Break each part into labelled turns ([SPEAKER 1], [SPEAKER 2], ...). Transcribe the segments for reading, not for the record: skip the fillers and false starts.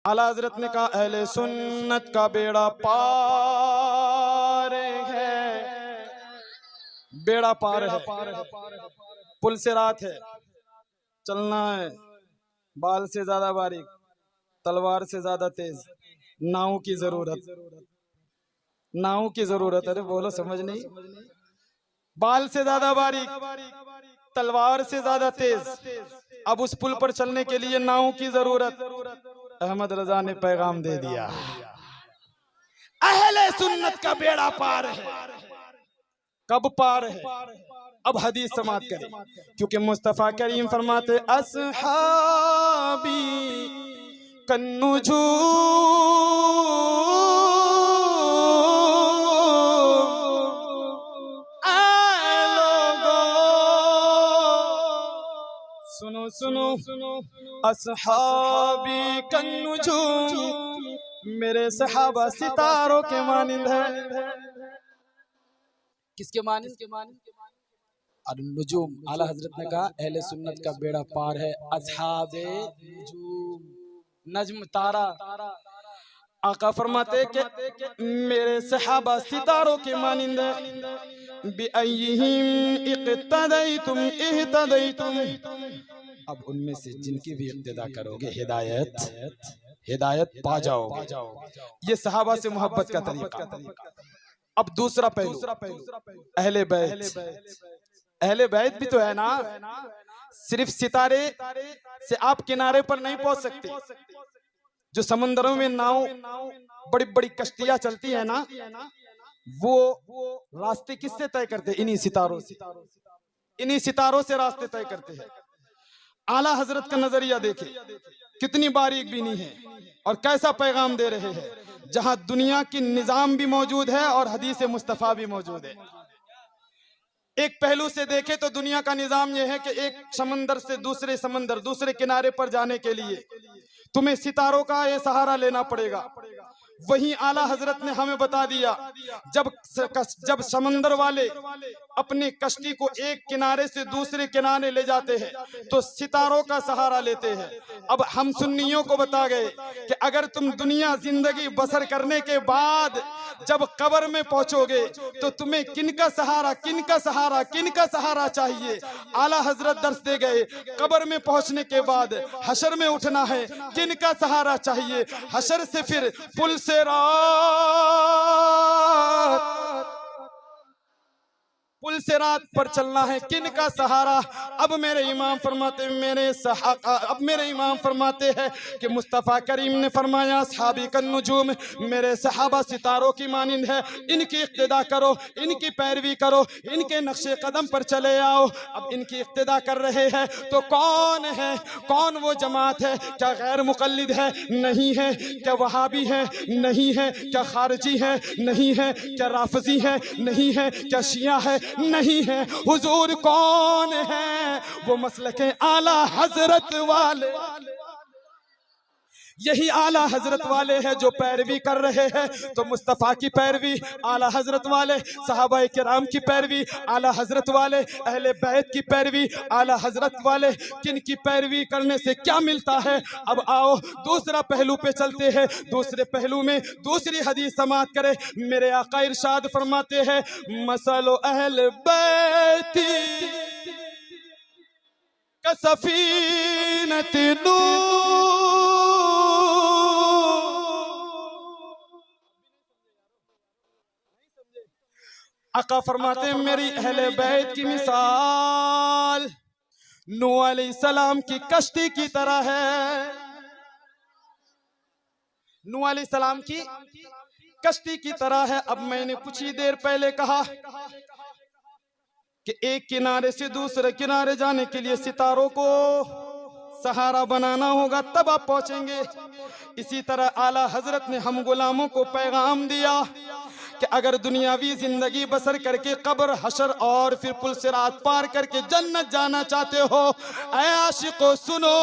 [SPEAKER 1] आला हजरत ने कहा अहले सुन्नत का बेड़ा पार है, बेड़ा पार है, पुल से रात है, चलना है, बाल से ज्यादा बारीक, तलवार से ज्यादा तेज, नाव की जरूरत, नाव की जरूरत। अरे बोलो समझ नहीं, बाल से ज्यादा बारीक, तलवार से ज्यादा तेज, अब उस पुल पर चलने के लिए नाव की जरूरत। अहमद रजा ने पैगाम दे दिया, अहले सुन्नत का बेड़ा पार है। कब पार है? अब हदीस समाप्त करें, क्योंकि मुस्तफा करीम फरमाते अस्हाबी कन्नुजूम, सुनो सुनो, अस्हाबी कन्नुजूम, मेरे सहाबा सितारों के मानिंद है। किसके मानिंद? और नुजूम, आला हजरत ने कहा अहले सुन्नत का बेड़ा पार है, अस्हाबे नुजूम, नज्म तारा। आका फरमाते कि मेरे सहाबा सितारों के मानिंद है। बिअय्यिहिम इक़्तदैतुम इह्तदैतुम, अब उनमें से जिनकी भी इक्तिदा करोगे हिदायत हिदायत पा जाओगे। ये सहाबा से मोहब्बत का तरीका। अब दूसरा पहलू, अहले बैत। अहले बैत भी तो है ना, सिर्फ सितारे से आप किनारे पर नहीं पहुंच सकते। जो समंदरों में नाव, बड़ी बड़ी कश्तियां चलती है ना, वो रास्ते किससे तय करते हैं? इन्हीं सितारों से, इन्हीं सितारों से रास्ते तय करते हैं। आला हजरत का नजरिया देखे, कितनी बारीक बीनी है और कैसा पैगाम दे रहे हैं, जहां दुनिया की निजाम भी मौजूद है और हदीस मुस्तफा भी मौजूद है। एक पहलू से देखे तो दुनिया का निजाम यह है कि एक समंदर से दूसरे समंदर, दूसरे किनारे पर जाने के लिए तुम्हें सितारों का ये सहारा लेना पड़ेगा। वहीं आला हजरत ने हमें बता दिया, जब समंदर वाले अपनी कश्ती को एक किनारे से दूसरे किनारे ले जाते हैं तो सितारों का सहारा लेते हैं। अब हम सुन्नियों को बता गए कि अगर तुम दुनिया जिंदगी बसर करने के बाद जब कब्र में पहुंचोगे तो तुम्हें किनका सहारा, किनका सहारा, किनका सहारा चाहिए। आला हजरत दर्श दे गए, कब्र में पहुंचने के बाद हशर में उठना है, किनका सहारा चाहिए। हशर से फिर पुल से रात, पुल से रात पर चलना है, किनका सहारा। अब मेरे इमाम फरमाते हैं कि मुस्तफ़ा करीम ने फरमाया सहाबी का नुजूम, मेरे सहाबा सितारों की मानिंद है, इनकी इक्तिदा करो, इनकी पैरवी करो, इनके नक्शे कदम पर चले आओ। अब इनकी इक्तिदा कर रहे हैं तो कौन है, कौन वो जमात है? क्या गैर मुकल्लिद है? नहीं है। क्या वहाबी है? नहीं है। क्या खारजी है? नहीं है। क्या राफजी है? नहीं है। क्या शिया है? नहीं है। हुजूर कौन है? वो मसलके आला हजरत वाले, यही आला हजरत वाले हैं जो पैरवी कर रहे हैं। तो मुस्तफ़ा की पैरवी, आला हजरत वाले, सहाबा किराम की पैरवी, आला हजरत वाले, अहले बैत की पैरवी, आला हजरत वाले। किन की पैरवी करने से क्या मिलता है? अब आओ दूसरा पहलू पे चलते हैं। दूसरे पहलू में दूसरी हदीस समाप्त करें। मेरे आका इरशाद फरमाते हैं, मसलो अहले बैती का सफीनत आका फरमाते हैं मेरी अहले बैत की मिसाल नूह अलैहिस्सलाम की कश्ती की तरह है। नूह अलैहिस्सलाम की कश्ती की तरह है। अब मैंने कुछ ही देर पहले कहा कि एक किनारे से दूसरे किनारे जाने के लिए सितारों को सहारा बनाना होगा, तब आप पहुंचेंगे। इसी तरह आला हजरत ने हम गुलामों को पैगाम दिया कि अगर दुनियावी जिंदगी बसर करके कब्र हशर और फिर पुल सिरात पार करके जन्नत जाना चाहते हो, ऐ आशिको सुनो,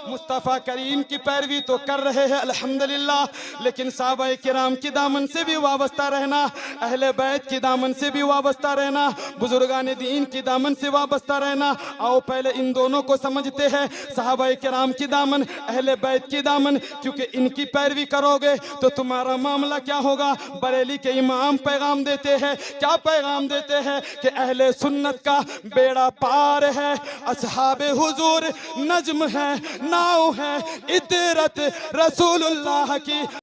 [SPEAKER 1] मुस्तफ़ा करीम की पैरवी तो कर रहे हैं अल्हम्दुलिल्लाह, लेकिन साहबा किराम की दामन से भी वाबस्ता रहना, अहले बैत की दामन से भी वाबस्ता रहना, बुजुर्गान दीन की दामन से वाबस्ता रहना। आओ पहले इन दोनों को समझते हैं, साहबा किराम की दामन, अहले बैत की दामन, क्योंकि इनकी पैरवी करोगे तो तुम्हारा मामला क्या होगा। बरेली के इमाम पैगाम देते हैं, क्या पैगाम देते हैं कि अहले सुन्नत का बेड़ा पार है, असहाबे हुजूर नज्म है, नाव है, इतरत रसूलुल्लाह की।